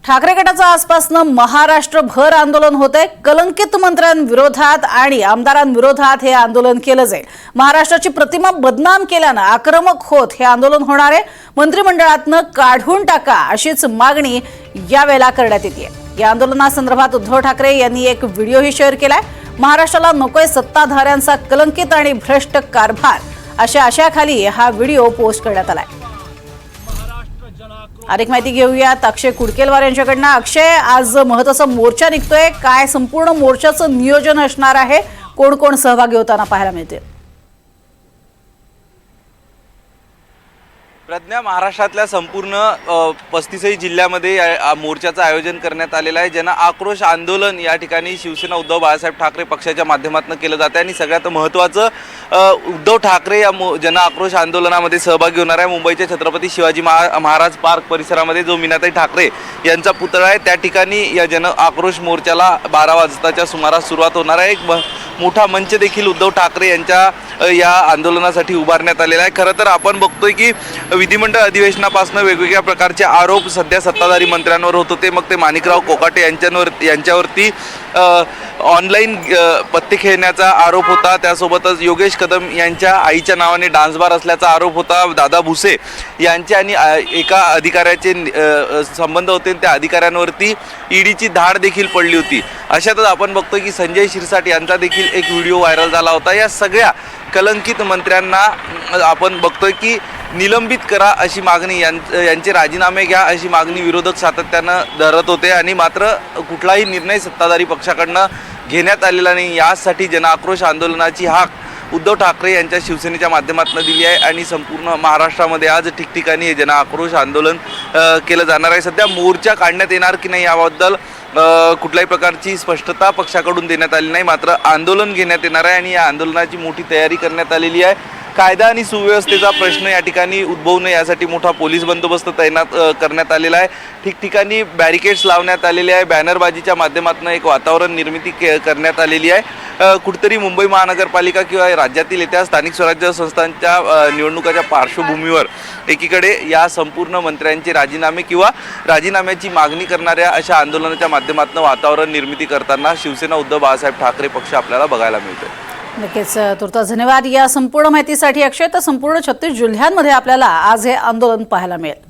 ठाकरे गटाचं आजपासून महाराष्ट्रभर आंदोलन होतंय। कलंकित मंत्र्यांविरोधात आणि आमदारांविरोधात हे आंदोलन केलं जाईल। महाराष्ट्राची प्रतिमा बदनाम केल्यानं आक्रमक होत हे आंदोलन होणार आहे। मंत्रिमंडळातनं काढून टाका अशीच मागणी यावेळेला करण्यात येते। या आंदोलनासंदर्भात उद्धव ठाकरे यांनी एक व्हिडिओही शेअर केलाय। महाराष्ट्राला नकोय सत्ताधाऱ्यांचा कलंकित आणि भ्रष्ट कारभार अशा आशयाखाली हा व्हिडिओ पोस्ट करण्यात आलाय। अधिक माहिती घेऊयात अक्षय कुडकेलवार यांच्याकडनं। अक्षय, आज महत्त्वाचा मोर्चा निघतोय, काय संपूर्ण मोर्चाचं नियोजन असणार आहे? कोण कोण सहभागी होताना पाहायला मिळते? प्रज्ञा, महाराष्ट्रातल्या संपूर्ण 35 जिल्ह्यामध्ये मोर्चाचं आयोजन करण्यात आलेलं आहे। जन आक्रोश आंदोलन या ठिकाणी शिवसेना उद्धव बाळासाहेब ठाकरे पक्षाच्या माध्यमातून केलं जातं आणि सगळ्यात महत्त्वाचं उद्धव ठाकरे या जन आक्रोश आंदोलनामध्ये सहभागी होणार आहे। मुंबईच्या छत्रपती शिवाजी महाराज पार्क परिसरामध्ये जो मीनाताई ठाकरे यांचा पुतळा आहे त्या ठिकाणी या जन आक्रोश मोर्चाला 12 वाजताच्या सुमारास सुरुवात होणार आहे। एक मोठा मंच देखील उद्धव ठाकरे यांच्या या आंदोलनासाठी उभारण्यात आलेला आहे। खरं तर आपण बघतोय की विधिमंडळ अधिवेशनापासून वेगवेगळ्या प्रकारचे आरोप सध्या सत्ताधारी मंत्र्यांवर होत होते। मग ते माणिकराव कोकाटे यांच्यावरती ऑनलाईन पत्ते खेळण्याचा आरोप होता। त्यासोबतच योगेश कदम यांच्या आईच्या नावाने डान्स बार असल्याचा आरोप होता। दादा भुसे यांचे आणि एका अधिकाऱ्याचे संबंध होते, त्या अधिकाऱ्यांवरती ईडीची धाड देखील पडली होती। अशातच आपण बघतोय की संजय शिरसाट यांचा देखील एक व्हिडिओ व्हायरल झाला होता। या सगळ्या कलंकित मंत्र्यांना आपण बघतोय की निलंबित करा अशी मागणी, यांचे राजीनामे घ्या अशी मागणी विरोधक सातत्यानं धरत होते आणि मात्र कुठलाही निर्णय सत्ताधारी पक्षाकडनं घेण्यात आलेला नाही। यासाठी जनआक्रोश आंदोलनाची हाक उद्धव ठाकरे यांच्या शिवसेनेच्या माध्यमातून दिली आहे आणि संपूर्ण महाराष्ट्रामध्ये आज ठिकठिकाणी हे जनआक्रोश आंदोलन केलं जाणार आहे। सध्या मोर्चा काढण्यात येणार की नाही याबद्दल कुठल्याही प्रकारची स्पष्टता पक्षाकडून देण्यात आली नाही, मात्र आंदोलन घेण्यात येणार आहे आणि या आंदोलनाची मोठी तयारी करण्यात आलेली आहे। कायदा आणि सुव्यवस्थेचा प्रश्न या ठिकाणी उद्भवू नये यासाठी मोठा पोलीस बंदोबस्त तैनात करण्यात आलेला आहे। ठिकठिकाणी बॅरिकेड्स लावण्यात आलेले आहे। बॅनरबाजीच्या माध्यमातून एक वातावरण निर्मिती करण्यात आलेली आहे। कुठेतरी मुंबई महानगरपालिका किंवा राज्यातील येत्या स्थानिक स्वराज्य संस्थांच्या निवडणुकाच्या पार्श्वभूमीवर एकीकडे या संपूर्ण मंत्र्यांचे राजीनामे किंवा राजीनाम्याची मागणी करणाऱ्या अशा आंदोलनाच्या माध्यमातून वातावरण निर्मिती करताना शिवसेना उद्धव बाळासाहेब ठाकरे पक्ष आपल्याला बघायला मिळतोय। नक्कीच तुर्तास धन्यवाद या संपूर्ण माहितीसाठी अक्षय। तर संपूर्ण 36 जिल्ह्यांमध्ये आपल्याला आज हे आंदोलन पाहायला मिळेल।